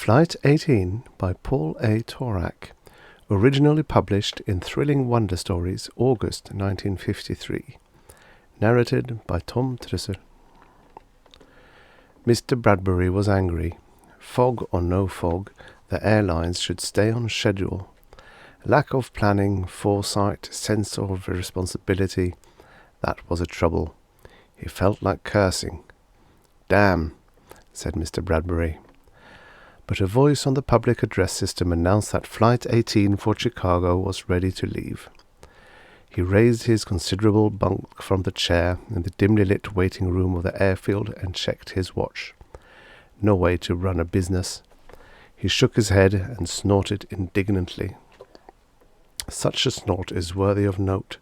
Flight 18 by Paul A. Torak, originally published in Thrilling Wonder Stories, August 1953. Narrated by Tom Trussel. Mr. Bradbury was angry. Fog or no fog, the airlines should stay on schedule. Lack of planning, foresight, sense of responsibility, that was a trouble. He felt like cursing. "Damn," said Mr. Bradbury. But a voice on the public address system announced that Flight 18 for Chicago was ready to leave. He raised his considerable bulk from the chair in the dimly lit waiting room of the airfield and checked his watch. No way to run a business. He shook his head and snorted indignantly. Such a snort is worthy of note.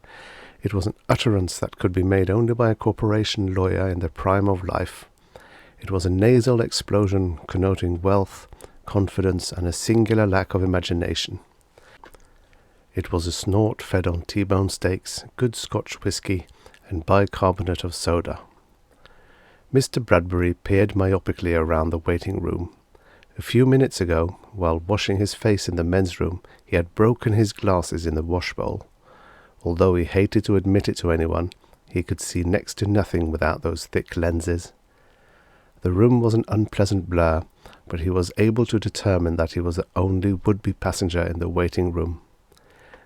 It was an utterance that could be made only by a corporation lawyer in the prime of life. It was a nasal explosion connoting wealth, confidence, and a singular lack of imagination. It was a snort fed on T-bone steaks, good Scotch whisky, and bicarbonate of soda. Mr. Bradbury peered myopically around the waiting room. A few minutes ago, while washing his face in the men's room, he had broken his glasses in the wash bowl. Although he hated to admit it to anyone, he could see next to nothing without those thick lenses. The room was an unpleasant blur, but he was able to determine that he was the only would-be passenger in the waiting room.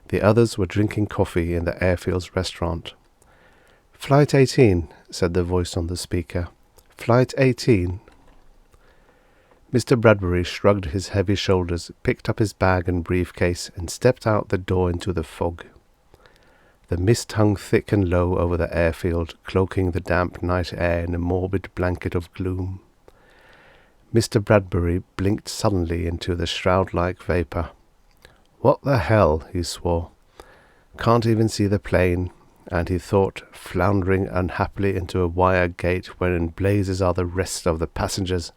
The others were drinking coffee in the airfield's restaurant. "Flight 18, said the voice on the speaker. "Flight 18. Mr. Bradbury shrugged his heavy shoulders, picked up his bag and briefcase, and stepped out the door into the fog. The mist hung thick and low over the airfield, cloaking the damp night air in a morbid blanket of gloom. Mr. Bradbury blinked suddenly into the shroud-like vapor. "What the hell," he swore. "Can't even see the plane," and he thought, floundering unhappily into a wire gate where in blazes are the rest of the passengers.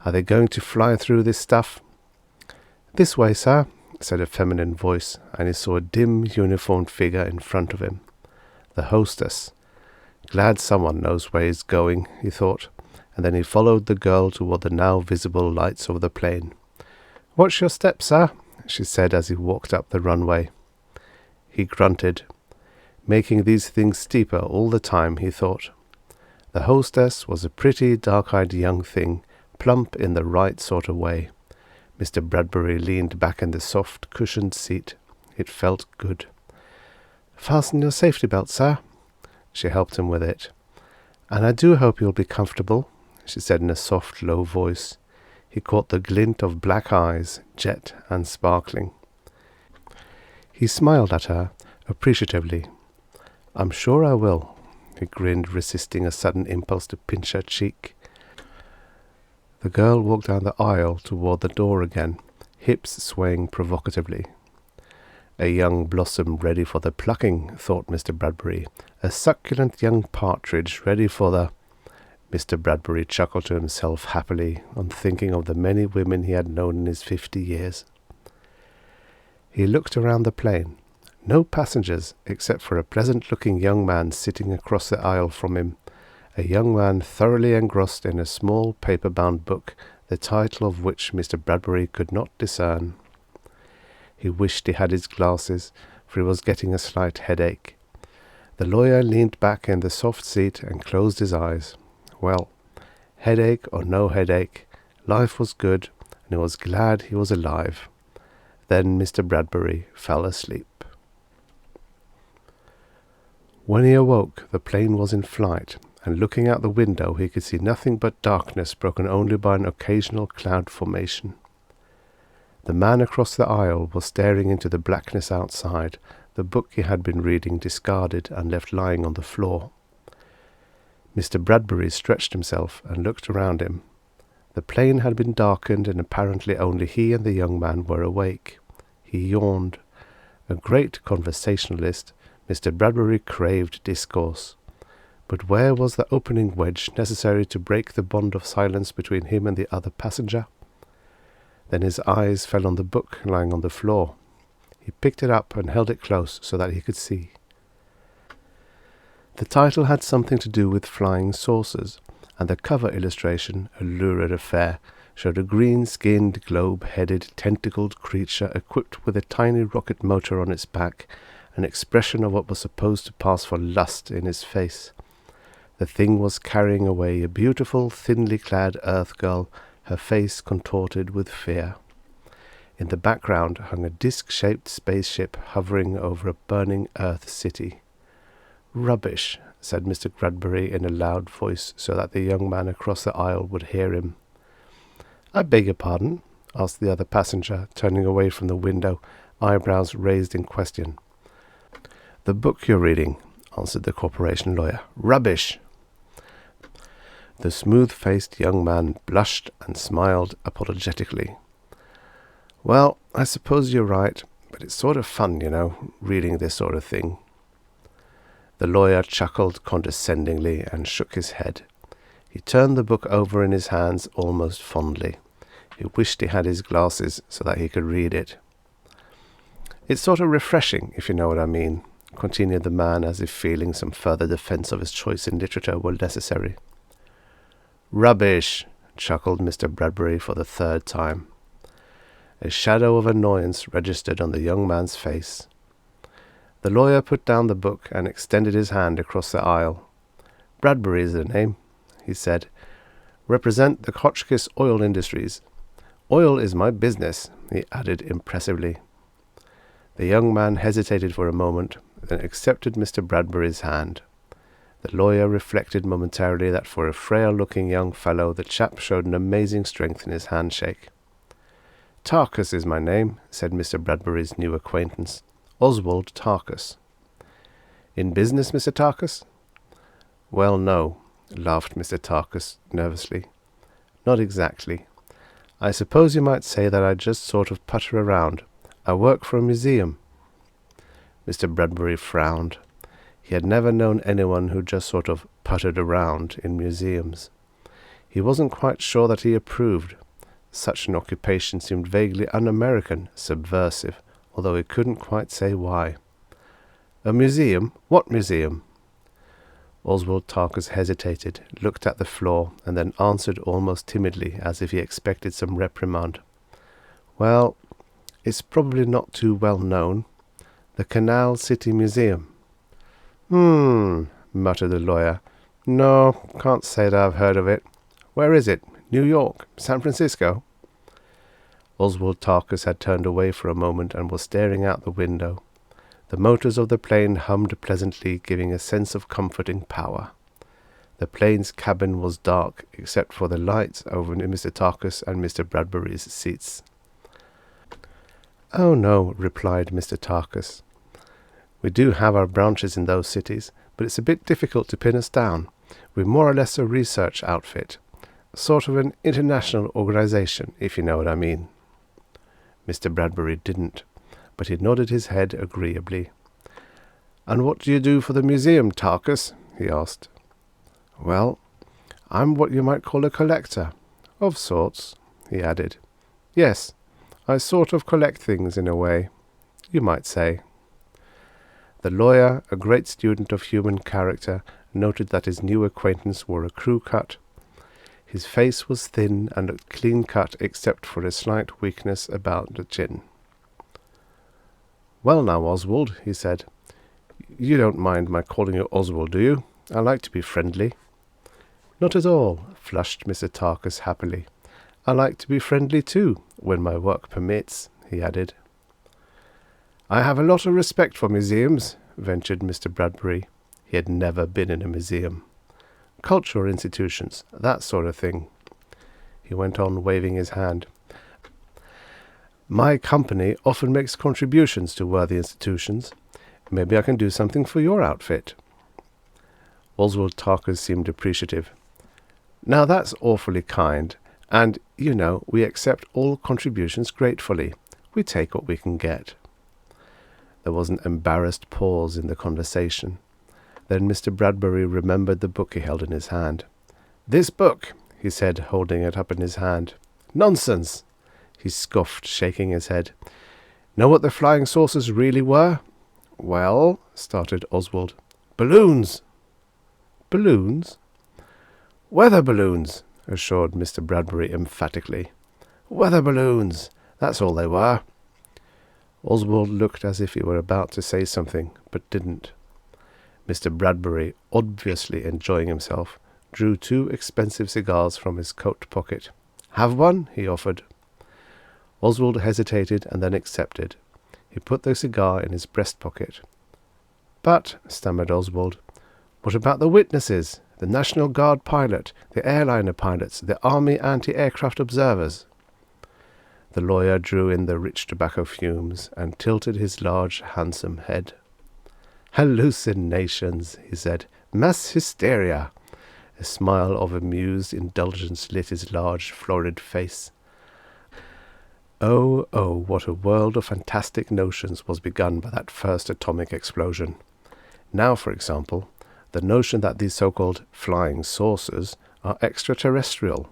"Are they going to fly through this stuff?" "This way, sir," said a feminine voice, and he saw a dim, uniformed figure in front of him. The hostess. Glad someone knows where he's going, he thought, and then he followed the girl toward the now visible lights of the plane. "Watch your step, sir," she said as he walked up the runway. He grunted. Making these things steeper all the time, he thought. The hostess was a pretty, dark-eyed young thing, plump in the right sort of way. Mr. Bradbury leaned back in the soft, cushioned seat. It felt good. "Fasten your safety belt, sir." She helped him with it. "And I do hope you'll be comfortable," she said in a soft, low voice. He caught the glint of black eyes, jet and sparkling. He smiled at her, appreciatively. "I'm sure I will," he grinned, resisting a sudden impulse to pinch her cheek. The girl walked down the aisle toward the door again, hips swaying provocatively. A young blossom ready for the plucking, thought Mr. Bradbury. A succulent young partridge ready for the... Mr. Bradbury chuckled to himself happily on thinking of the many women he had known in his 50 years. He looked around the plane. No passengers, except for a pleasant-looking young man sitting across the aisle from him. A young man thoroughly engrossed in a small paper-bound book, the title of which Mr. Bradbury could not discern. He wished he had his glasses, for he was getting a slight headache. The lawyer leaned back in the soft seat and closed his eyes. Well, headache or no headache, life was good, and he was glad he was alive. Then Mr. Bradbury fell asleep. When he awoke, the plane was in flight, and looking out the window he could see nothing but darkness broken only by an occasional cloud formation. The man across the aisle was staring into the blackness outside, the book he had been reading discarded and left lying on the floor. Mr. Bradbury stretched himself and looked around him. The plane had been darkened, and apparently only he and the young man were awake. He yawned. A great conversationalist, Mr. Bradbury craved discourse. But where was the opening wedge necessary to break the bond of silence between him and the other passenger? Then his eyes fell on the book lying on the floor. He picked it up and held it close so that he could see. The title had something to do with flying saucers, and the cover illustration, a lurid affair, showed a green-skinned, globe-headed, tentacled creature equipped with a tiny rocket motor on its back, an expression of what was supposed to pass for lust in his face. The thing was carrying away a beautiful, thinly clad earth girl, her face contorted with fear. In the background hung a disc-shaped spaceship hovering over a burning Earth city. "Rubbish," said Mr. Bradbury in a loud voice so that the young man across the aisle would hear him. "I beg your pardon?" asked the other passenger, turning away from the window, eyebrows raised in question. "The book you're reading," answered the corporation lawyer. "Rubbish." The smooth-faced young man blushed and smiled apologetically. "Well, I suppose you're right, but it's sort of fun, reading this sort of thing." The lawyer chuckled condescendingly and shook his head. He turned the book over in his hands almost fondly. He wished he had his glasses so that he could read it. "It's sort of refreshing, if you know what I mean," continued the man, as if feeling some further defense of his choice in literature were necessary. "Rubbish," chuckled Mr. Bradbury for the third time. A shadow of annoyance registered on the young man's face. The lawyer put down the book and extended his hand across the aisle. "Bradbury is the name," he said. "Represent the Hotchkiss Oil Industries. Oil is my business," he added impressively. The young man hesitated for a moment, then accepted Mr. Bradbury's hand. The lawyer reflected momentarily that for a frail-looking young fellow the chap showed an amazing strength in his handshake. "Tarkus is my name," said Mr. Bradbury's new acquaintance. "Oswald Tarkus." "In business, Mr. Tarkus?" "Well, no," laughed Mr. Tarkus nervously. "Not exactly. I suppose you might say that I just sort of putter around. I work for a museum." Mr. Bradbury frowned. He had never known anyone who just sort of puttered around in museums. He wasn't quite sure that he approved. Such an occupation seemed vaguely un-American, subversive, although he couldn't quite say why. "A museum? What museum?" Oswald Tarkus hesitated, looked at the floor, and then answered almost timidly, as if he expected some reprimand. "Well, it's probably not too well known. The Canal City Museum." Muttered the lawyer. "No, can't say that I've heard of it. Where is it? New York? San Francisco?" Oswald Tarkus had turned away for a moment and was staring out the window. The motors of the plane hummed pleasantly, giving a sense of comforting power. The plane's cabin was dark, except for the lights over Mr. Tarkus and Mr. Bradbury's seats. "Oh, no," replied Mr. Tarkus. "We do have our branches in those cities, but it's a bit difficult to pin us down. We're more or less a research outfit. Sort of an international organization, if you know what I mean." Mr. Bradbury didn't, but he nodded his head agreeably. "And what do you do for the museum, Tarkus?" he asked. "Well, I'm what you might call a collector. Of sorts," he added. "Yes, I sort of collect things in a way, you might say." The lawyer, a great student of human character, noted that his new acquaintance wore a crew cut. His face was thin and clean cut except for a slight weakness about the chin. "Well now, Oswald," he said, "you don't mind my calling you Oswald, do you? I like to be friendly." "Not at all," flushed Mr. Tarkus happily. "I like to be friendly too, when my work permits," he added. "I have a lot of respect for museums," ventured Mr. Bradbury. He had never been in a museum. "Cultural institutions, that sort of thing." He went on, waving his hand. "My company often makes contributions to worthy institutions. Maybe I can do something for your outfit." Oswald Tarkus seemed appreciative. "Now that's awfully kind, and, we accept all contributions gratefully. We take what we can get." There was an embarrassed pause in the conversation. Then Mr. Bradbury remembered the book he held in his hand. "This book," he said, holding it up in his hand. "Nonsense!" he scoffed, shaking his head. "Know what the flying saucers really were?" "Well," started Oswald. "Balloons." "Balloons?" "Weather balloons. assured Mr. Bradbury emphatically. "Weather balloons! That's all they were." Oswald looked as if he were about to say something, but didn't. Mr. Bradbury, obviously enjoying himself, drew 2 expensive cigars from his coat pocket. "Have one?" he offered. Oswald hesitated and then accepted. He put the cigar in his breast pocket. "But," stammered Oswald, "what about the witnesses? The National Guard pilot, the airliner pilots, the Army anti-aircraft observers?" The lawyer drew in the rich tobacco fumes and tilted his large, handsome head. "Hallucinations," he said. "Mass hysteria." A smile of amused indulgence lit his large, florid face. Oh, what a world of fantastic notions was begun by that first atomic explosion. Now, for example, the notion that these so-called flying saucers are extraterrestrial.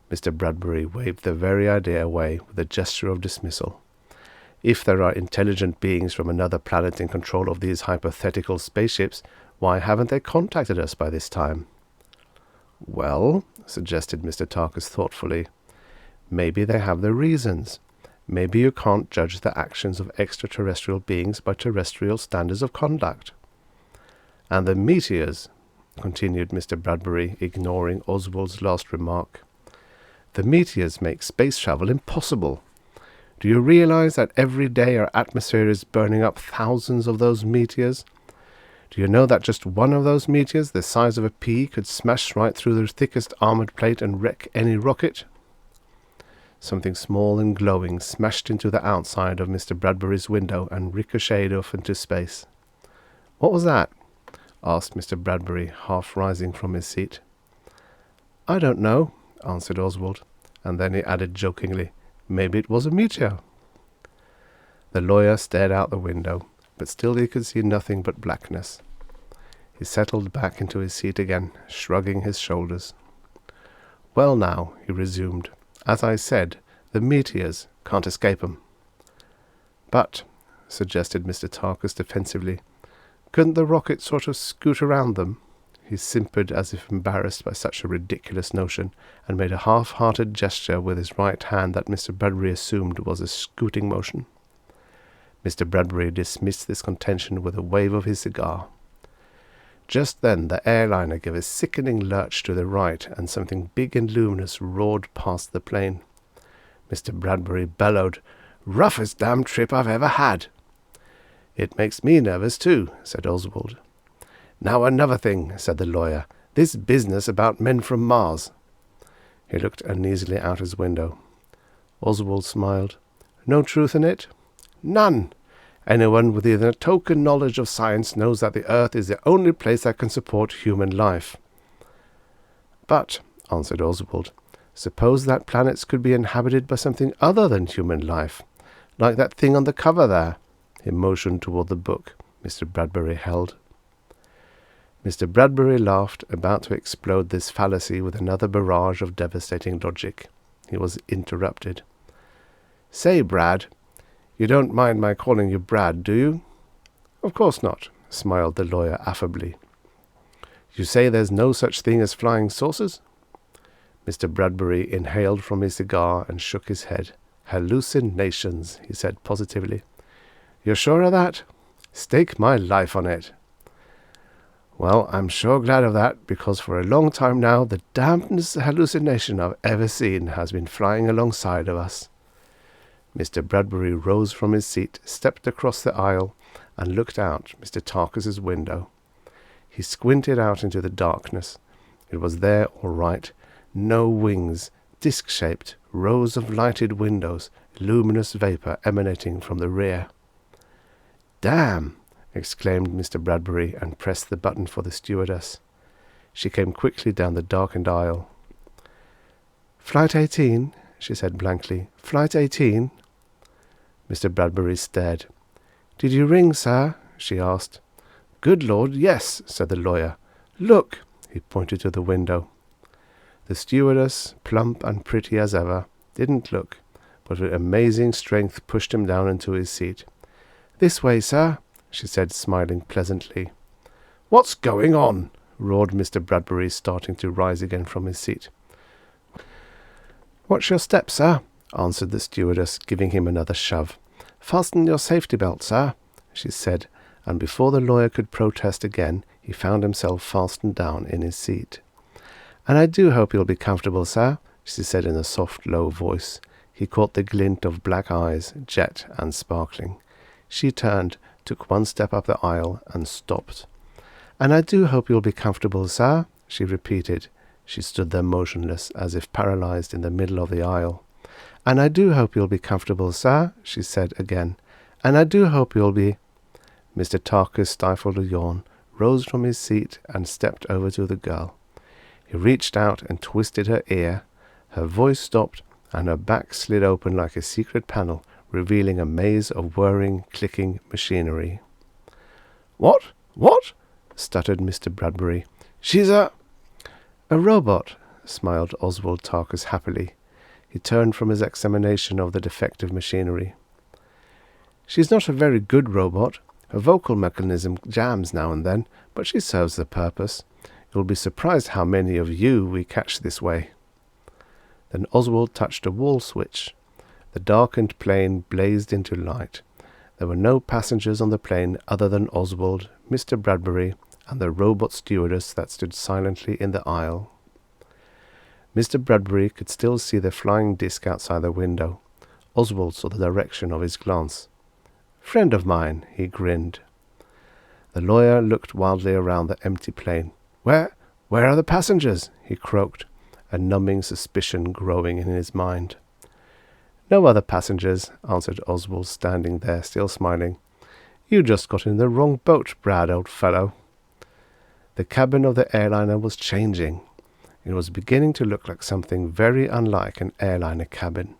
Mr. Bradbury waved the very idea away with a gesture of dismissal. If there are intelligent beings from another planet in control of these hypothetical spaceships, why haven't they contacted us by this time? "Well," suggested Mr. Tarkus thoughtfully, "maybe they have their reasons. Maybe you can't judge the actions of extraterrestrial beings by terrestrial standards of conduct." "And the meteors," continued Mr. Bradbury, ignoring Oswald's last remark. "The meteors make space travel impossible. Do you realize that every day our atmosphere is burning up thousands of those meteors? Do you know that just one of those meteors, the size of a pea, could smash right through the thickest armored plate and wreck any rocket?" Something small and glowing smashed into the outside of Mr. Bradbury's window and ricocheted off into space. "What was that?" asked Mr. Bradbury, half rising from his seat. "I don't know," answered Oswald, and then he added jokingly, "Maybe it was a meteor." The lawyer stared out the window, but still he could see nothing but blackness. He settled back into his seat again, shrugging his shoulders. "Well now," he resumed, "as I said, the meteors can't escape 'em." "But," suggested Mr. Tarkus defensively, "couldn't the rocket sort of scoot around them?" He simpered as if embarrassed by such a ridiculous notion, and made a half-hearted gesture with his right hand that Mr. Bradbury assumed was a scooting motion. Mr. Bradbury dismissed this contention with a wave of his cigar. Just then the airliner gave a sickening lurch to the right, and something big and luminous roared past the plane. Mr. Bradbury bellowed, "Roughest damn trip I've ever had." "It makes me nervous too," said Oswald. "Now another thing," said the lawyer. "This business about men from Mars." He looked uneasily out his window. Oswald smiled. "No truth in it?" "None. Anyone with even a token knowledge of science knows that the Earth is the only place that can support human life." "But," answered Oswald, "suppose that planets could be inhabited by something other than human life, like that thing on the cover there." He motioned toward the book Mr. Bradbury held. Mr. Bradbury laughed, about to explode this fallacy with another barrage of devastating logic. He was interrupted. "Say, Brad, you don't mind my calling you Brad, do you?" "Of course not," smiled the lawyer affably. "You say there's no such thing as flying saucers?" Mr. Bradbury inhaled from his cigar and shook his head. "Hallucinations," he said positively. "You're sure of that?" "Stake my life on it." "Well, I'm sure glad of that, because for a long time now the damnedest hallucination I've ever seen has been flying alongside of us." Mr. Bradbury rose from his seat, stepped across the aisle, and looked out Mr. Tarkus's window. He squinted out into the darkness. It was there all right. No wings, disc-shaped, rows of lighted windows, luminous vapour emanating from the rear. "Damn!" exclaimed Mr. Bradbury, and pressed the button for the stewardess. She came quickly down the darkened aisle. "Flight 18, she said blankly. "Flight 18. Mr. Bradbury stared. "Did you ring, sir?" she asked. "Good Lord, yes," said the lawyer. "Look!" He pointed to the window. The stewardess, plump and pretty as ever, didn't look, but with amazing strength pushed him down into his seat. "This way, sir," she said, smiling pleasantly. "What's going on?" roared Mr. Bradbury, starting to rise again from his seat. "Watch your step, sir," answered the stewardess, giving him another shove. "Fasten your safety belt, sir," she said, and before the lawyer could protest again, he found himself fastened down in his seat. "And I do hope you'll be comfortable, sir," she said in a soft, low voice. He caught the glint of black eyes, jet and sparkling. She turned, took one step up the aisle, and stopped. "And I do hope you'll be comfortable, sir," she repeated. She stood there motionless, as if paralyzed in the middle of the aisle. "And I do hope you'll be comfortable, sir," she said again. "And I do hope you'll be—" Mr. Tarkus stifled a yawn, rose from his seat, and stepped over to the girl. He reached out and twisted her ear. Her voice stopped, and her back slid open like a secret panel, revealing a maze of whirring, clicking machinery. "What? What?" stuttered Mr. Bradbury. "She's a robot," smiled Oswald Tarkus happily. He turned from his examination of the defective machinery. "She's not a very good robot. Her vocal mechanism jams now and then, but she serves the purpose. You'll be surprised how many of you we catch this way." Then Oswald touched a wall switch. The darkened plane blazed into light. There were no passengers on the plane other than Oswald, Mr. Bradbury, and the robot stewardess that stood silently in the aisle. Mr. Bradbury could still see the flying disc outside the window. Oswald saw the direction of his glance. "Friend of mine," he grinned. The lawyer looked wildly around the empty plane. Where are the passengers?" he croaked, a numbing suspicion growing in his mind. "No other passengers," answered Oswald, standing there, still smiling. "You just got in the wrong boat, Brad, old fellow." The cabin of the airliner was changing. It was beginning to look like something very unlike an airliner cabin.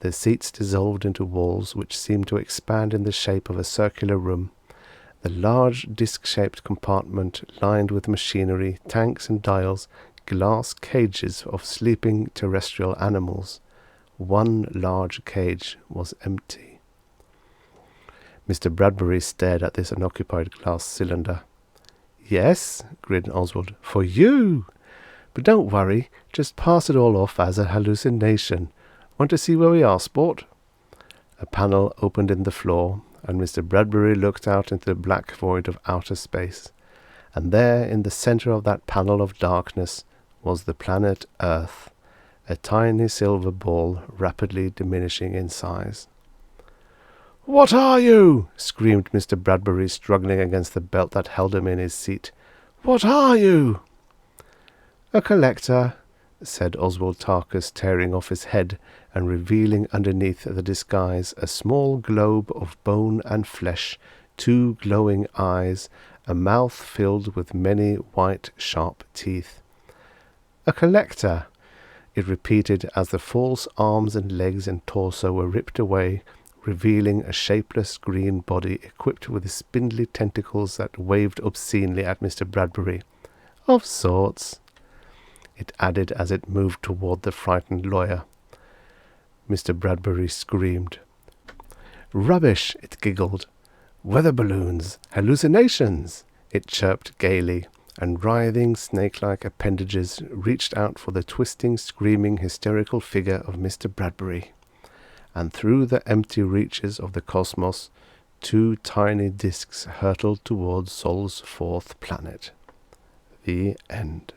The seats dissolved into walls which seemed to expand in the shape of a circular room. The large disc-shaped compartment lined with machinery, tanks and dials, glass cages of sleeping terrestrial animals. One large cage was empty. Mr. Bradbury stared at this unoccupied glass cylinder. "Yes," grinned Oswald, "for you. But don't worry, just pass it all off as a hallucination. Want to see where we are, sport?" A panel opened in the floor, and Mr. Bradbury looked out into the black void of outer space. And there, in the center of that panel of darkness, was the planet Earth, a tiny silver ball rapidly diminishing in size. "What are you?" screamed Mr. Bradbury, struggling against the belt that held him in his seat. "What are you?" "A collector," said Oswald Tarkus, tearing off his head and revealing underneath the disguise a small globe of bone and flesh, 2 glowing eyes, a mouth filled with many white, sharp teeth. "A collector," it repeated as the false arms and legs and torso were ripped away, revealing a shapeless green body equipped with spindly tentacles that waved obscenely at Mr. Bradbury. "Of sorts," it added as it moved toward the frightened lawyer. Mr. Bradbury screamed. "Rubbish," it giggled. "Weather balloons, hallucinations," it chirped gaily, and writhing snake-like appendages reached out for the twisting, screaming, hysterical figure of Mr. Bradbury. And through the empty reaches of the cosmos, 2 tiny discs hurtled towards Sol's 4th planet. The end.